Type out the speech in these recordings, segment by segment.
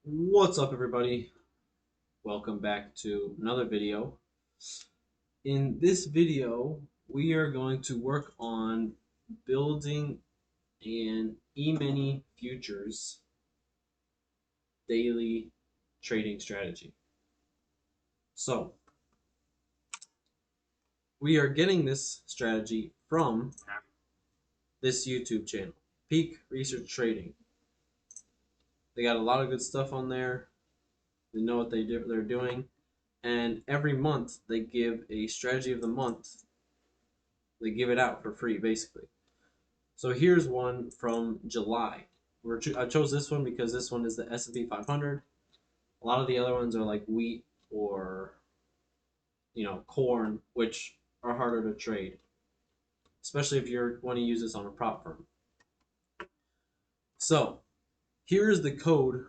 What's up, everybody? Welcome back to another video. In this video, we are going to work on building an E-mini futures daily trading strategy. So, we are getting this strategy from this YouTube channel, Peak Research Trading. They got a lot of good stuff on there. They know what they're doing. And every month they give a strategy of the month. They give it out for free, basically. So here's one from July. I chose this one because this one is the S&P 500. A lot of the other ones are like wheat or corn, which are harder to trade, especially if you want to use this on a prop firm. So here is the code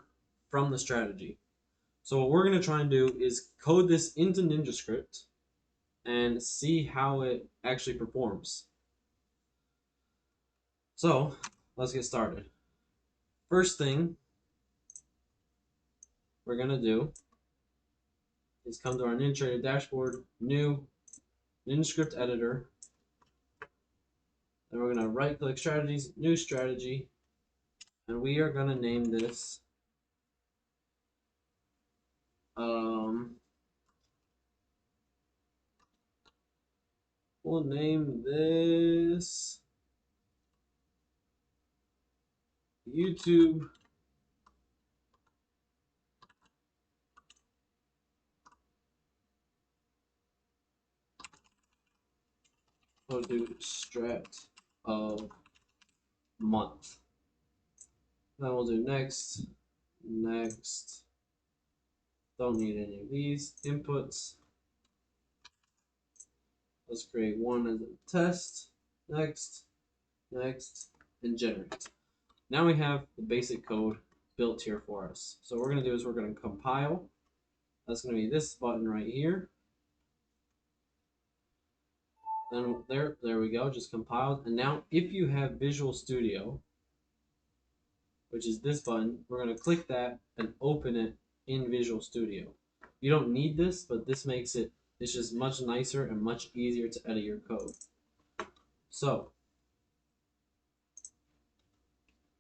from the strategy. So what we're going to try and do is code this into NinjaScript and see how it actually performs. So let's get started. First thing we're going to do is come to our NinjaTrader dashboard, new NinjaScript editor. Then we're going to right click strategies, new strategy, and we are going to name this we'll name this YouTube we'll do strat of month. Then we'll do next. Don't need any of these inputs. Let's create one as a test. Next, and generate. Now we have the basic code built here for us. So what we're going to do is we're going to compile. That's going to be this button right here. Then there we go, just compiled. And now if you have Visual Studio, which is this button, we're going to click that and open it in Visual Studio. You don't need this, but this makes it's just much nicer and much easier to edit your code. So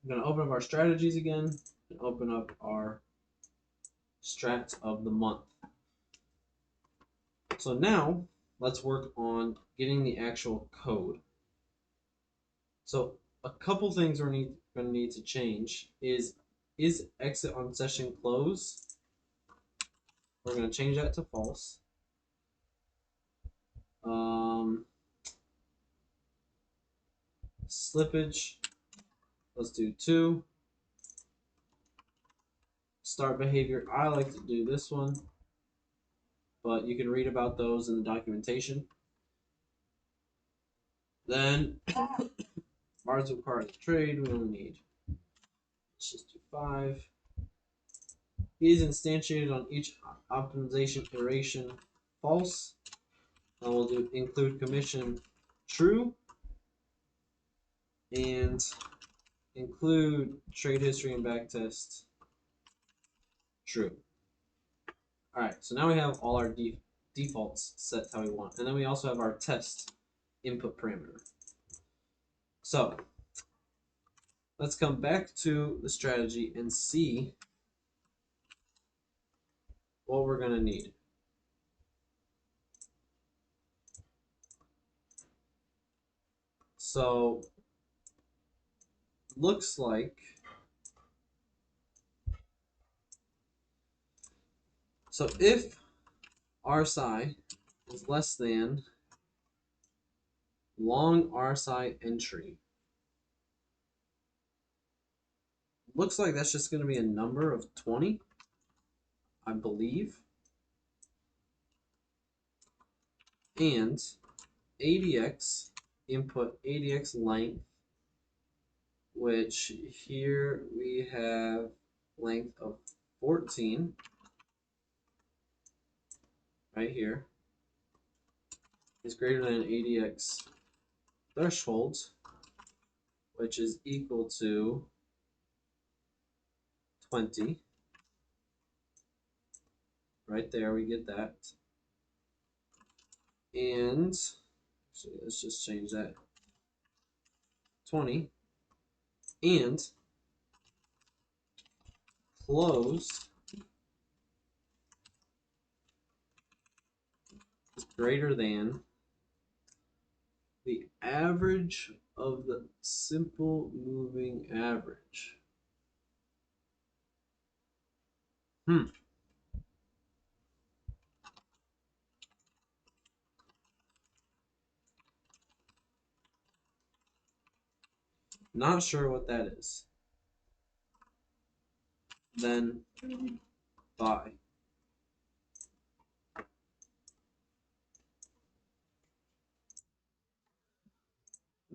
I'm going to open up our strategies again and open up our strats of the month. So now let's work on getting the actual code. So a couple things we're going to need to change is exit on session close. We're going to change that to false. Slippage, let's do 2. Start behavior, I like to do this one, but you can read about those in the documentation. Then bars required to trade, we only need, let's just do 5. Is instantiated on each optimization iteration, false. And we'll do include commission, true. And include trade history and backtest, true. Alright, so now we have all our defaults set how we want. And then we also have our test input parameter. So let's come back to the strategy and see what we're going to need. So looks like if RSI is less than long RSI entry, looks like that's just going to be a number of 20, I believe. And ADX, input ADX length, which here we have length of 14, right here, is greater than ADX threshold, which is equal to 20. Right there, we get that. And so let's just change that 20 and close is greater than the average of the simple moving average. Not sure what that is. Then buy.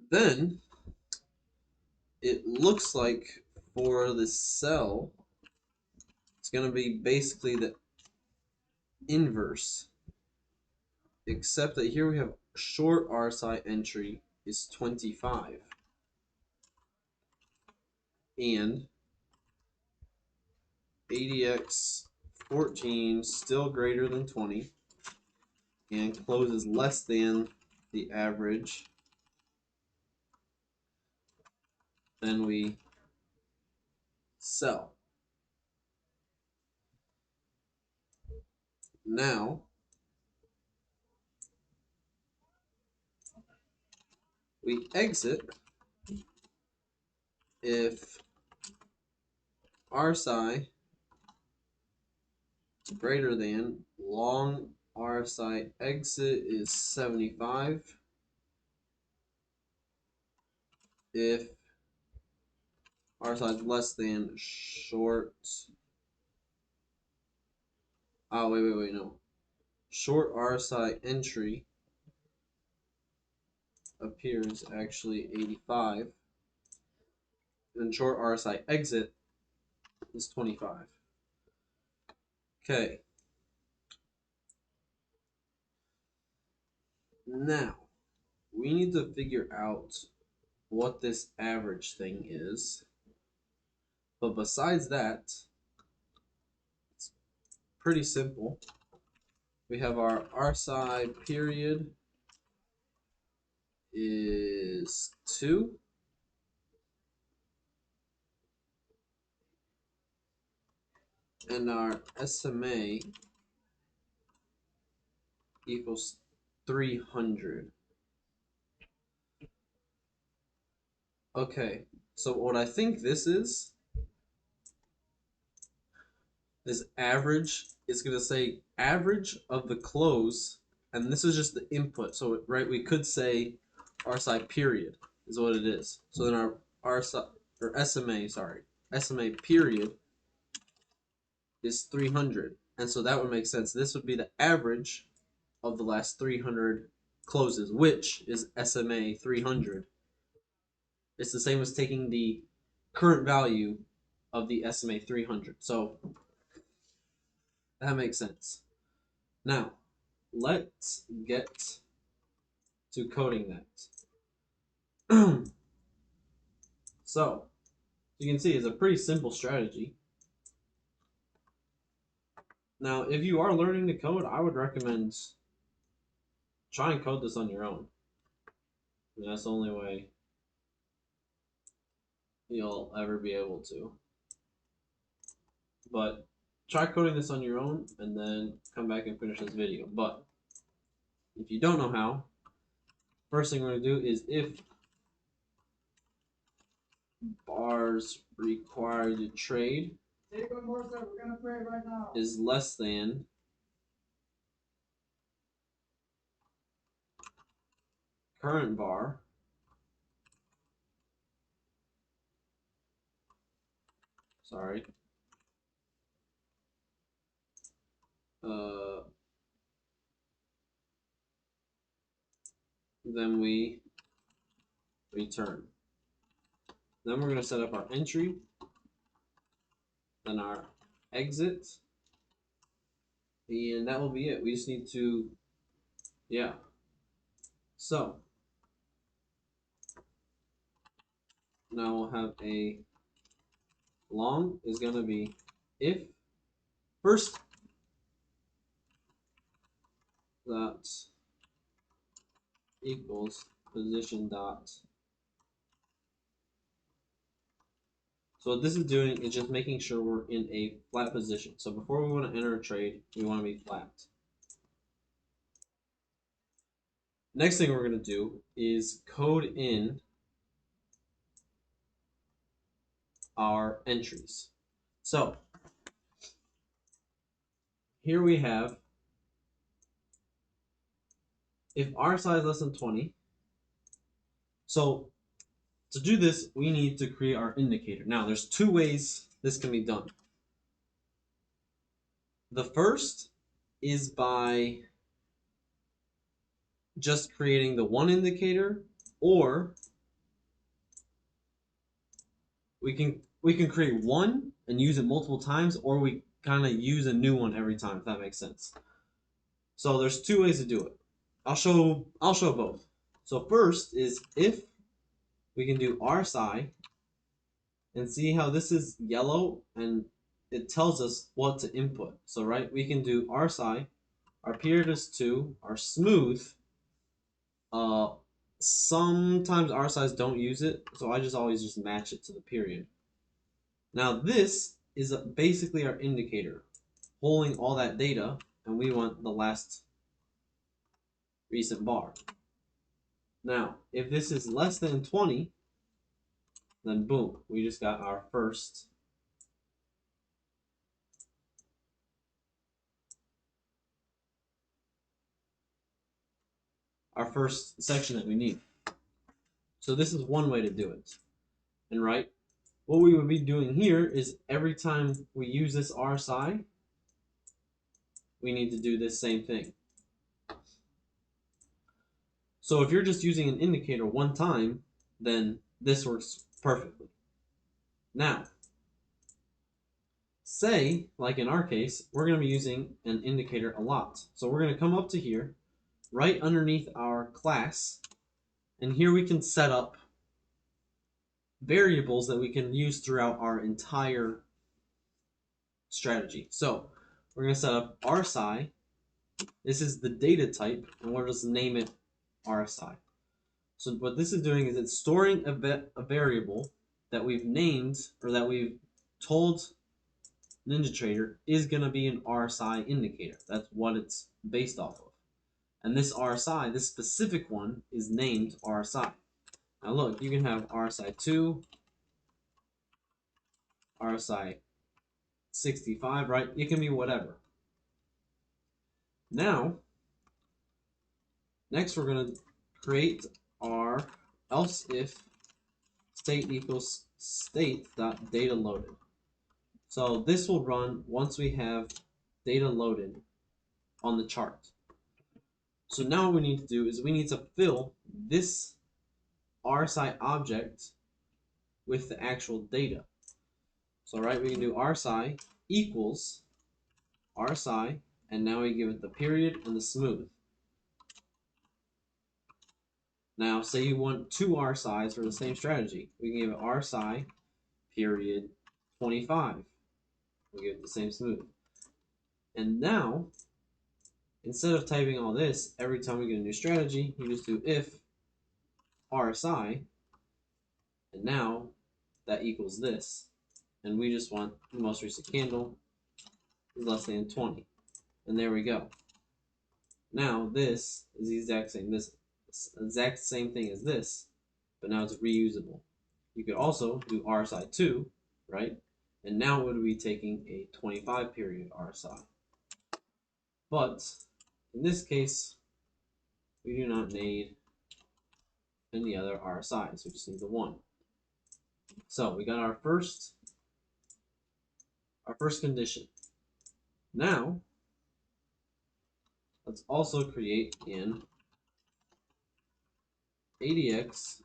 Then it looks like for the sell, it's going to be basically the inverse, except that here we have short RSI entry is 25 and ADX 14 still greater than 20 and closes less than the average. Then we sell. Now we exit if RSI is greater than long RSI exit is 75. If RSI is less than short, no. Short RSI entry appears actually 85, and short RSI exit is 25. Okay. Now, we need to figure out what this average thing is. But besides that, it's pretty simple. We have our RSI period is 2. And our SMA equals 300. Okay, so what I think this is average. It's going to say average of the close, and this is just the input. So, right, we could say RSI period is what it is. So then our RSI, or SMA period is 300. And so that would make sense. This would be the average of the last 300 closes, which is SMA 300. It's the same as taking the current value of the SMA 300. So that makes sense. Now, let's get to coding that. So, you can see it's a pretty simple strategy. Now, if you are learning to code, I would recommend try and code this on your own. And that's the only way you'll ever be able to. But try coding this on your own and then come back and finish this video. But if you don't know how, first thing we're going to do is if bars required to trade is less than current bar, then we return. Then we're going to set up our entry, then our exit, and that will be it. We just need to, yeah. So now we'll have a long is going to be if first that equals position dot. So what this is doing is just making sure we're in a flat position. So before we want to enter a trade, we want to be flat. Next thing we're going to do is code in our entries. So here we have, if R size less than 20, so to do this, we need to create our indicator. Now, there's two ways this can be done. The first is by just creating the one indicator, or we can create one and use it multiple times, or we kind of use a new one every time, if that makes sense. So there's two ways to do it. I'll show both. So first is if we can do RSI and see how this is yellow and it tells us what to input. So right, we can do RSI, our period is 2, our smooth. Sometimes RSIs don't use it, so I just always just match it to the period. Now this is basically our indicator, pulling all that data, and we want the last recent bar. Now, if this is less than 20, then boom, we just got our first section that we need. So this is one way to do it. And right, what we would be doing here is every time we use this RSI, we need to do this same thing. So if you're just using an indicator one time, then this works perfectly. Now, say, like in our case, we're going to be using an indicator a lot. So we're going to come up to here, right underneath our class, and here we can set up variables that we can use throughout our entire strategy. So we're going to set up RSI. This is the data type, and we'll just name it RSI. So what this is doing is it's storing a variable that we've named, or that we've told NinjaTrader is going to be an RSI indicator. That's what it's based off of. And this RSI, this specific one, is named RSI. Now look, you can have RSI 2, RSI 65, right? It can be whatever. Now, next we're going to create our else if state equals state.data loaded. So this will run once we have data loaded on the chart. So now what we need to do is we need to fill this RSI object with the actual data. So right, we can do RSI equals RSI, and now we give it the period and the smooth. Now, say you want two RSIs for the same strategy. We can give it RSI period 25. We give it the same smooth. And now, instead of typing all this, every time we get a new strategy, you just do if RSI, and now that equals this. And we just want the most recent candle is less than 20. And there we go. Now this is the exact same thing as this, but now it's reusable. You could also do RSI 2, right? And now it would be taking a 25 period RSI. But in this case, we do not need any other RSIs. We just need the one. So we got our first condition. Now, let's also create in ADX,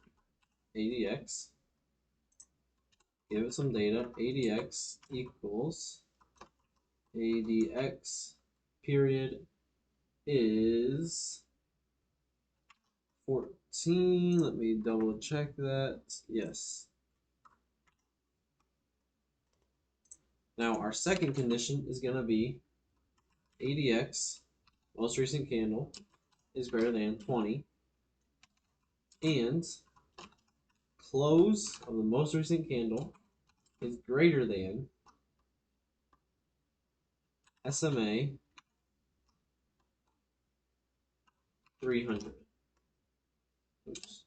give it some data, ADX equals ADX period is 14. Let me double check that. Yes. Now our second condition is going to be ADX most recent candle is greater than 20, and close of the most recent candle is greater than SMA 300. Oops.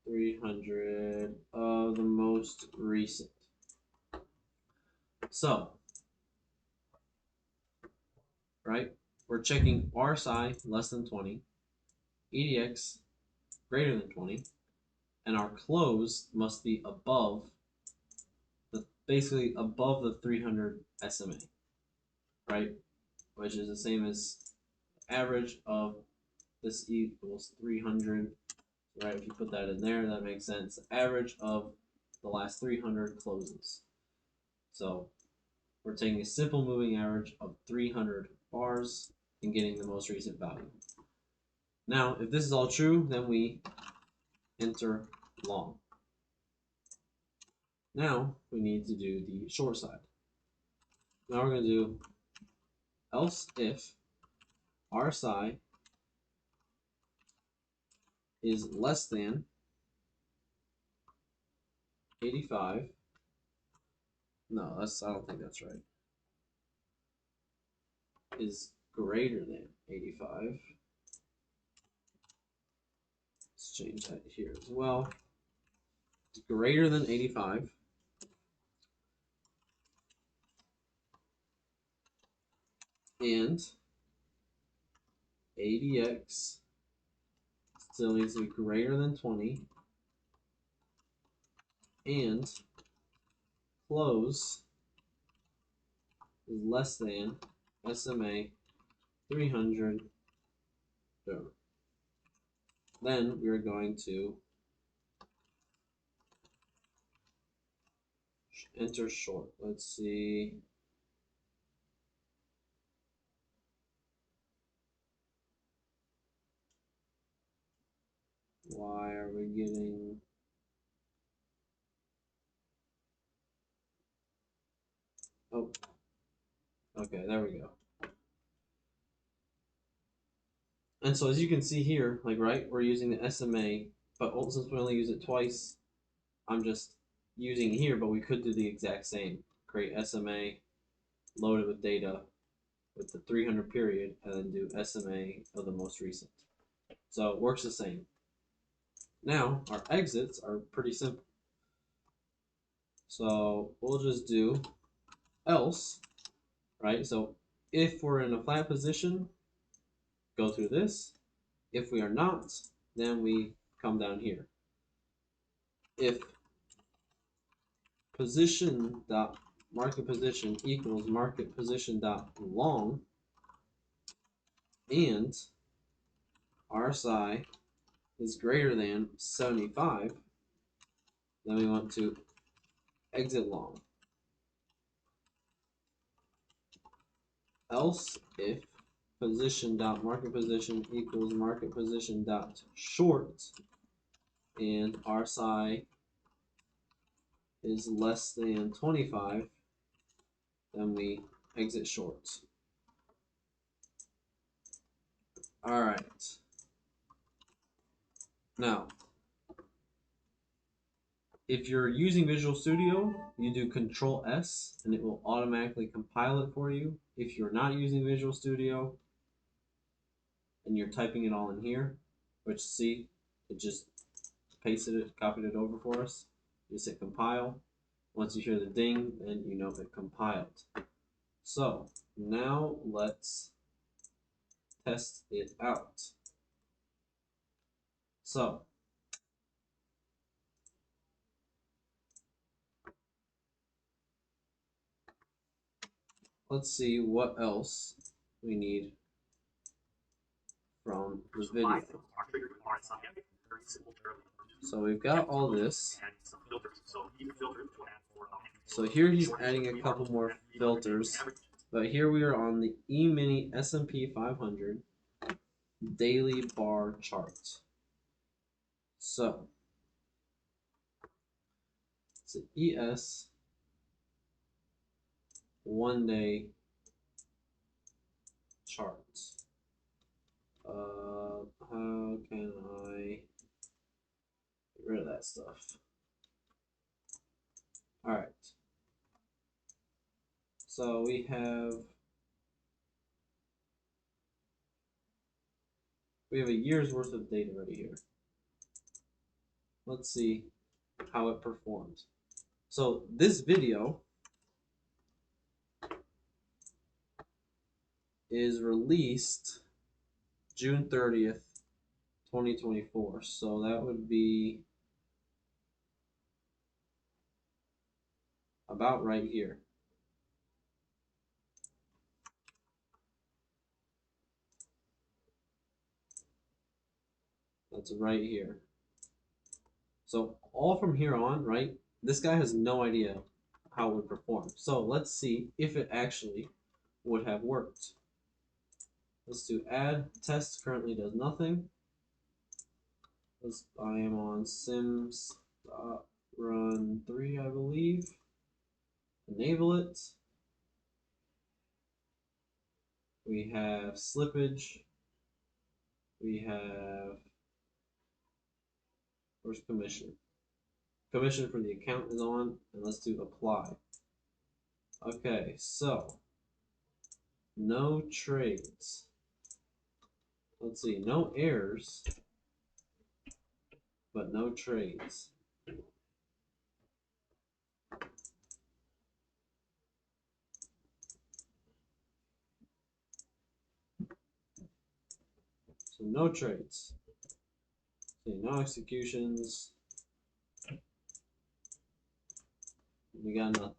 300 of the most recent. So, right, we're checking RSI less than 20, EDX greater than 20, and our close must be above basically above the 300 SMA, right? Which is the same as average of this equals 300, right? If you put that in there, that makes sense. Average of the last 300 closes. So we're taking a simple moving average of 300 bars and getting the most recent value. Now, if this is all true, then we enter long. Now we need to do the short side. Now we're going to do else if RSI is less than 85. No, I don't think that's right. Is greater than 85. Let's change that here as well. It's greater than 85. And ADX still needs to be greater than 20. And close is less than SMA 300. Then we're going to enter short. Let's see. Why are we getting... Oh, okay, there we go. And so as you can see here, like, right, we're using the SMA, but since we only use it twice, I'm just using it here, but we could do the exact same. Create SMA, load it with data with the 300 period, and then do SMA of the most recent. So it works the same. Now, our exits are pretty simple. So we'll just do else, right? So if we're in a flat position, go through this. If we are not, then we come down here. If position dot market position equals market position dot long, and RSI is greater than 75, then we want to exit long. Else if position dot market position equals market position dot short, and RSI is less than 25, then we exit short. All right. Now, if you're using Visual Studio, you do Control S and it will automatically compile it for you. If you're not using Visual Studio and you're typing it all in here, which see, it just pasted it, copied it over for us. You just hit compile. Once you hear the ding, then you know it compiled. So now let's test it out. So let's see what else we need from the video. So we've got all this. So here he's adding a couple more filters, but here we are on the E-mini S&P 500 daily bar chart. So it's an ES 1 day charts. How can I get rid of that stuff? All right. So we have a year's worth of data right here. Let's see how it performs. So this video is released June 30th, 2024. So that would be about right here. That's right here. So all from here on, right, this guy has no idea how it would perform. So let's see if it actually would have worked. Let's do add. Test currently does nothing. I am on sims run 3, I believe. Enable it. We have slippage. We have, where's commission? Commission for the account is on, and let's do apply. Okay, so no trades. Let's see, no errors, but no trades. So no trades. See, no executions. We got nothing.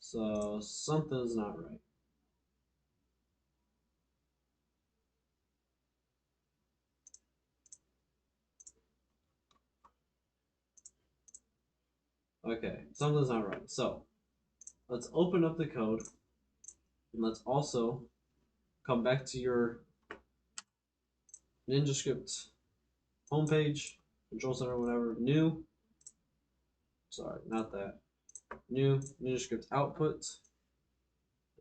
So something's not right. Okay, something's not right. So let's open up the code, and let's also come back to your NinjaScript homepage, control center, whatever, new, sorry, not that, new NinjaScript output.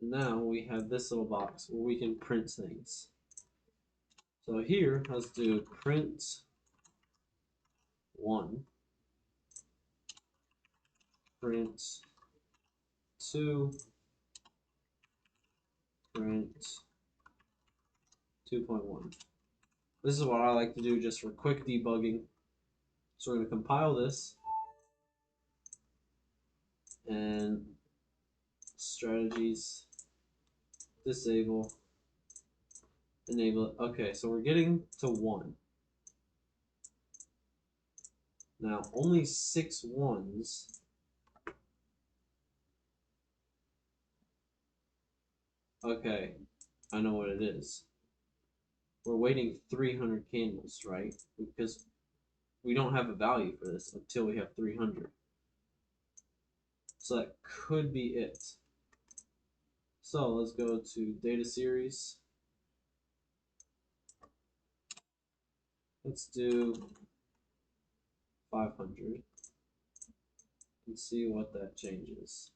And now we have this little box where we can print things. So here, let's do print 1, print 2, print 2.1. This is what I like to do just for quick debugging. So we're going to compile this and strategies, disable, enable it. Okay, so we're getting to 1. Now, only 6 ones. Okay, I know what it is. We're waiting 300 candles, right? Because we don't have a value for this until we have 300. So that could be it. So let's go to data series. Let's do 500 and see what that changes.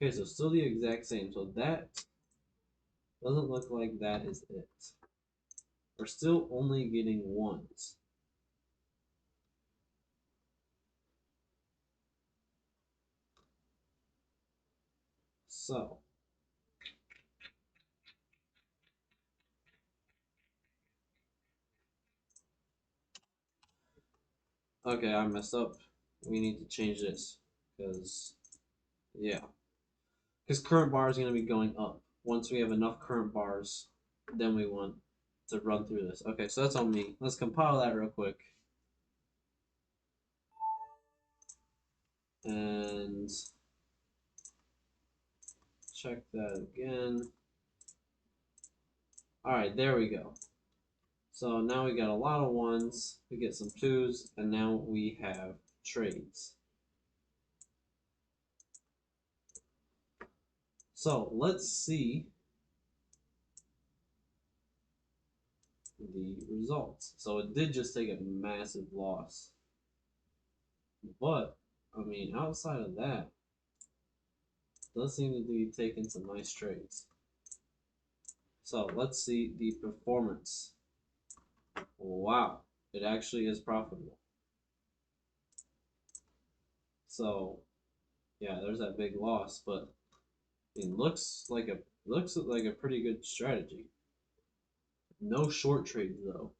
Okay, so still the exact same. So that doesn't look like that is it. We're still only getting 1s. So okay, I messed up. We need to change this because, yeah, because current bar is going to be going up. Once we have enough current bars, then we want to run through this. Okay, so that's on me. Let's compile that real quick. And check that again. All right, there we go. So now we got a lot of 1s, we get some 2s, and now we have trades. So let's see the results. So it did just take a massive loss. But, I mean, outside of that, does seem to be taking some nice trades. So let's see the performance. Wow, it actually is profitable. So yeah, there's that big loss, but it looks like a pretty good strategy. No short trades though.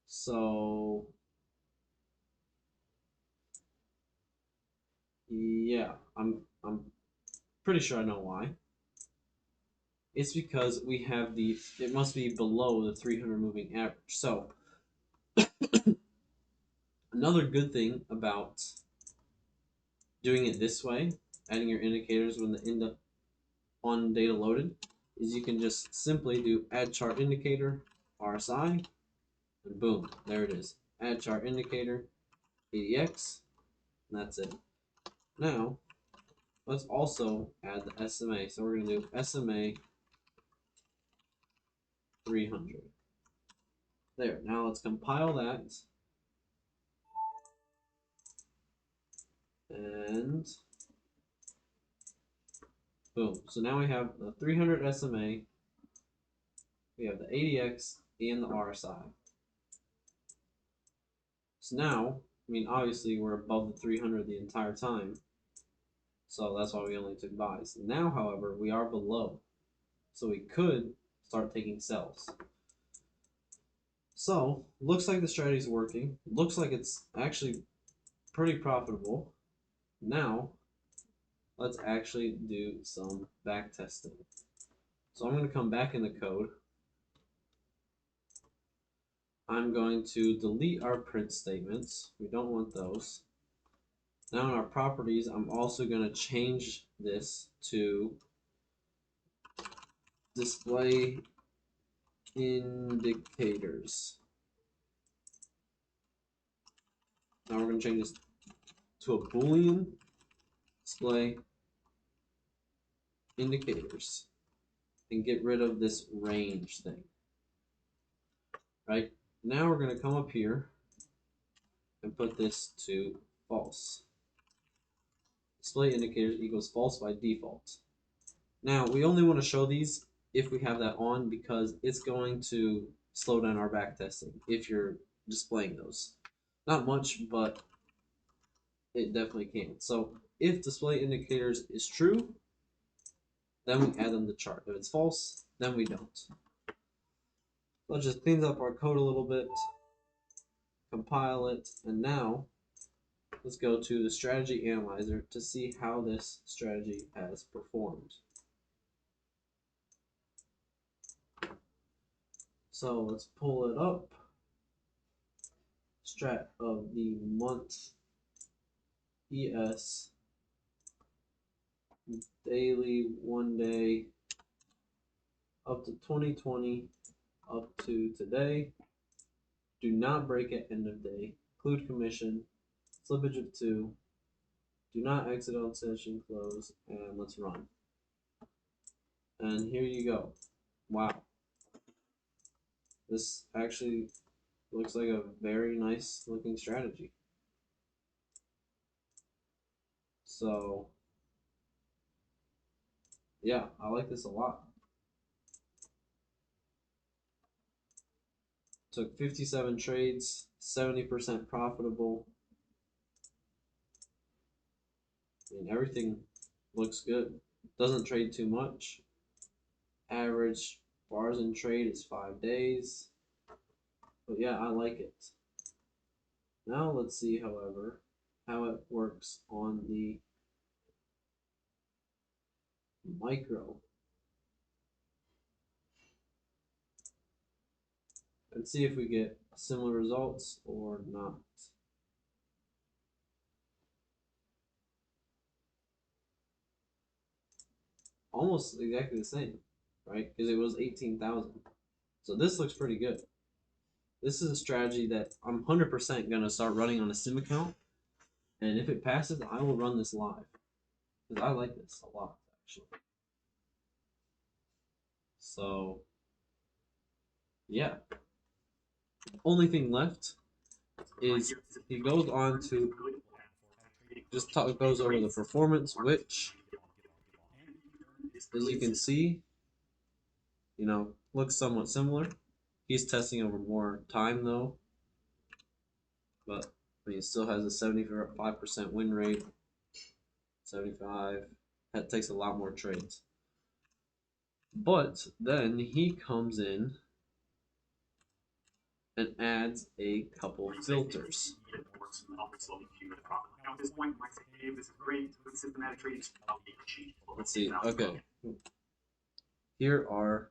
So yeah, I'm pretty sure I know why. It's because we have it must be below the 300 moving average. So another good thing about doing it this way, adding your indicators when the end up on data loaded, is you can just simply do add chart indicator, RSI, and boom, there it is. Add chart indicator, ADX, and that's it. Now, let's also add the SMA. So we're going to do SMA 300. There, now let's compile that. And boom. So now we have the 300 SMA, we have the ADX, and the RSI. So now, I mean, obviously we're above the 300 the entire time. So that's why we only took buys. Now, however, we are below. So we could start taking sells. So, looks like the strategy is working. Looks like it's actually pretty profitable. Now, let's actually do some back testing. So I'm going to come back in the code. I'm going to delete our print statements. We don't want those. Now in our properties, I'm also going to change this to display indicators. Now we're going to change this to a Boolean display indicators and get rid of this range thing. Right? Now we're going to come up here and put this to false. Display indicators equals false by default. Now we only want to show these if we have that on because it's going to slow down our back testing if you're displaying those. Not much, but it definitely can. So if display indicators is true, then we add them to the chart. If it's false, then we don't. Let's just clean up our code a little bit, compile it, and now let's go to the strategy analyzer to see how this strategy has performed. So let's pull it up. Strat of the month ES daily 1 day up to 2020 up to today. Do not break at end of day. Include commission. Slippage of 2. Do not exit on session close. And let's run. And here you go. Wow. This actually looks like a very nice looking strategy. So yeah, I like this a lot. Took 57 trades, 70% profitable. I mean, everything looks good. Doesn't trade too much. Average bars in trade is 5 days. But yeah, I like it. Now let's see, however, how it works on the micro. And see if we get similar results or not. Almost exactly the same, right? Because it was 18,000. So this looks pretty good. This is a strategy that I'm 100% going to start running on a sim account. And if it passes, I will run this live. Because I like this a lot, actually. So, yeah, only thing left is he goes on to goes over the performance, which, as you can see, looks somewhat similar. He's testing over more time though, but he still has a 75% win rate. 75. That takes a lot more trades. But then he comes in and adds a couple filters. Let's see. Okay. Here are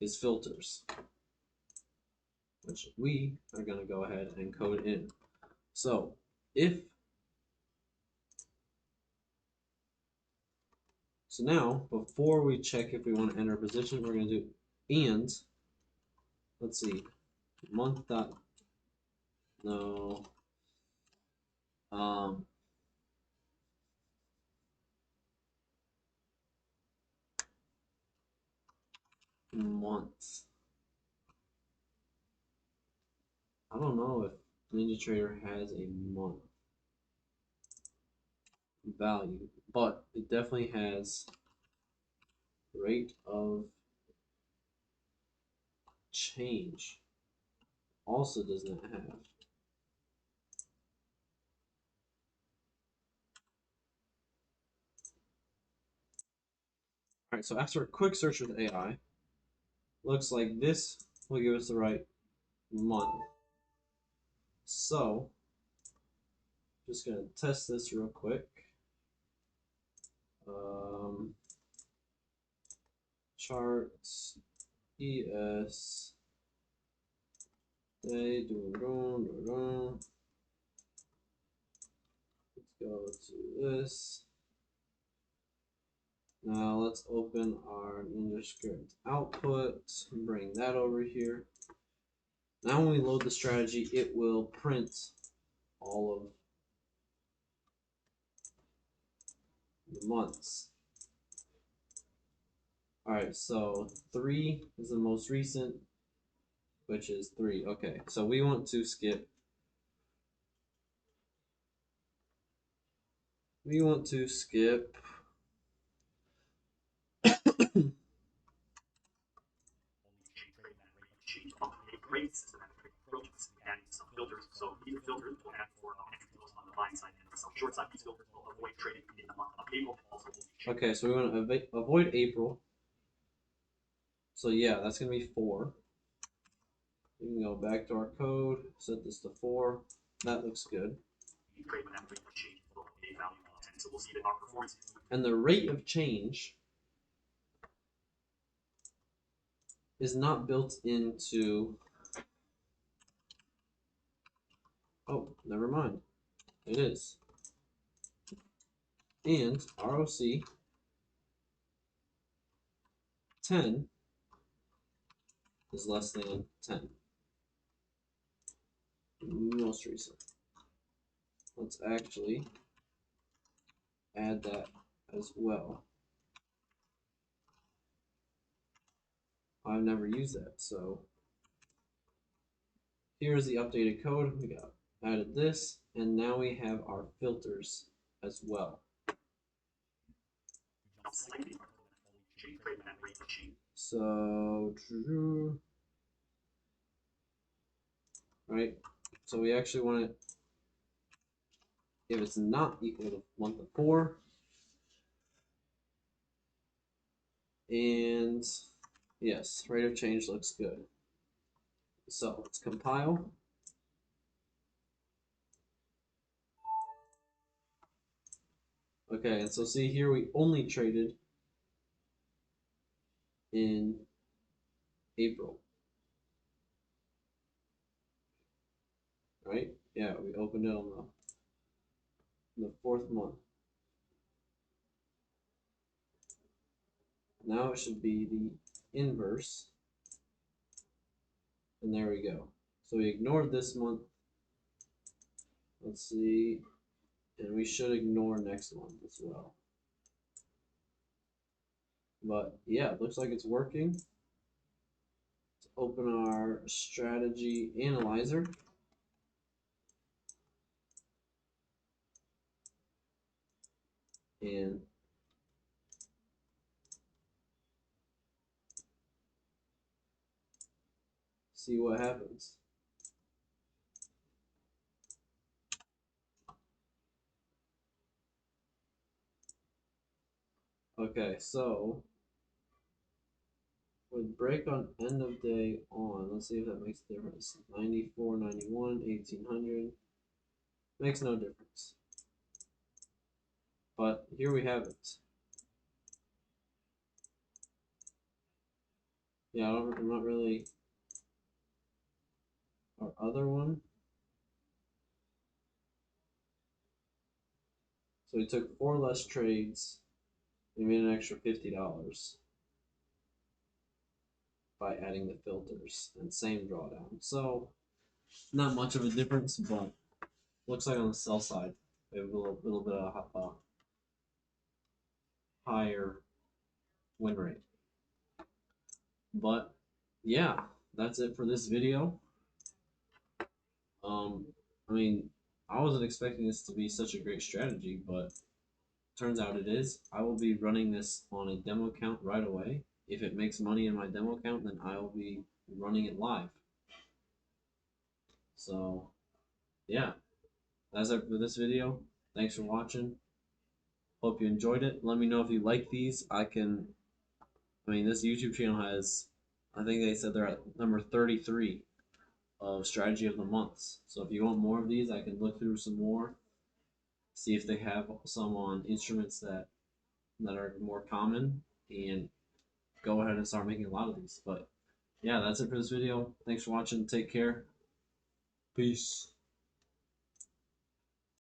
his filters, which we are going to go ahead and code in. So now, before we check if we want to enter a position, we're going to do and, let's see, month dot, no, months. I don't know if NinjaTrader has a month value, but it definitely has rate of change. Also does not have. Alright, so after a quick search with AI, looks like this will give us the right month. So, just going to test this real quick. Charts, ES, day, let's go to this. Now let's open our NinjaScript output, bring that over here. Now when we load the strategy, it will print all of the months. Alright, so 3 is the most recent, which is 3. Okay, so we want to skip. Okay, so we want to avoid April. So yeah, that's going to be 4. We can go back to our code, set this to 4. That looks good. And the rate of change is not built into... Oh, never mind. It is. And ROC 10 is less than 10. Most recent. Let's actually add that as well. I've never used that, so here's the updated code. We got added this, and now we have our filters as well. So, right? So we actually want it, if it's not equal to month of 4, and yes, rate of change looks good. So let's compile. Okay, and so see here we only traded in April. Right? Yeah, we opened it on the 4th month. Now it should be the inverse. And there we go. So we ignored this month. Let's see. And we should ignore next month as well. But yeah, it looks like it's working. open our strategy analyzer. And see what happens. Okay, so with break on end of day on, let's see if that makes a difference. 94, 91, 1800. Makes no difference. But here we have it. Yeah, I'm not really. Our other one. So we took 4 less trades. We made an extra $50 by adding the filters and same drawdown. So not much of a difference, but looks like on the sell side we have a little bit of a higher win rate. But yeah, that's it for this video. I mean, I wasn't expecting this to be such a great strategy, but turns out it is. I will be running this on a demo account right away. If it makes money in my demo account, then I will be running it live. So yeah, that's it for this video. Thanks for watching. Hope you enjoyed it. Let me know if you like these. I mean, this YouTube channel has, I think they said they're at number 33 of strategy of the months. So if you want more of these, I can look through some more, see if they have some on instruments that are more common, and go ahead and start making a lot of these. But yeah, that's it for this video. Thanks for watching. Take care. Peace.